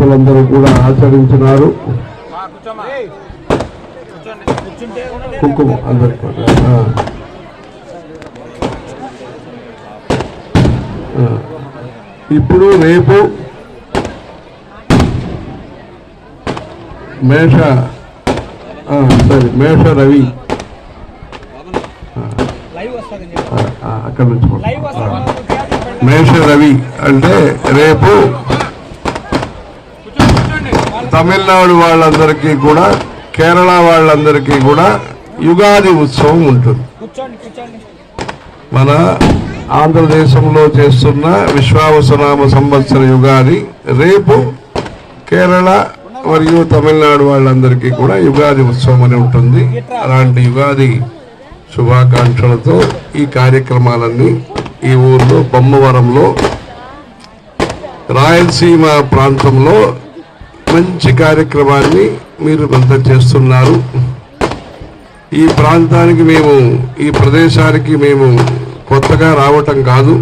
పెద్దలందరూ కూడా ఆచరించినారు. కుంకుమ అందరికీ. ఇప్పుడు రేపు మేష రవి అక్కడ నుంచి మేష రవి అంటే రేపు తమిళనాడు వాళ్ళందరికీ కూడా, కేరళ వాళ్ళందరికీ కూడా యుగాది ఉత్సవం ఉంటుంది. మన ఆంధ్రదేశంలో చేస్తున్న విశ్వావసనామ సంవత్సర యుగాది రేపు కేరళ మరియు తమిళనాడు వాళ్ళందరికీ కూడా యుగాది ఉత్సవం అని ఉంటుంది. అలాంటి యుగాది శుభాకాంక్షలతో ఈ కార్యక్రమాలన్నీ ఈ ఊర్లో బొమ్మవరంలో రాయలసీమ ప్రాంతంలో మంచి కార్యక్రమాన్ని మీరు అంత చేస్తున్నారు. ఈ ప్రాంతానికి మేము, ఈ ప్రదేశానికి మేము కొత్తగా రావటం కాదు.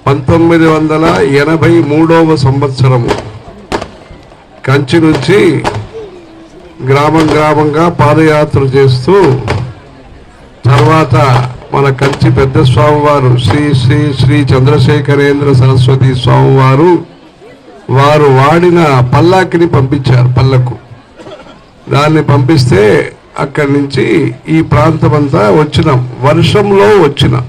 1983వ సంవత్సరము కంచి నుంచి గ్రామంగా పాదయాత్ర చేస్తూ తర్వాత మన కంచి పెద్ద స్వామివారు శ్రీ శ్రీ శ్రీ చంద్రశేఖరేంద్ర సరస్వతి స్వామివారు వారు వాడిన పల్లాకిని పంపించారు. పల్లకు దాన్ని పంపిస్తే అక్కడి నుంచి ఈ ప్రాంతం అంతా వచ్చినాం. వర్షంలో వచ్చినాం.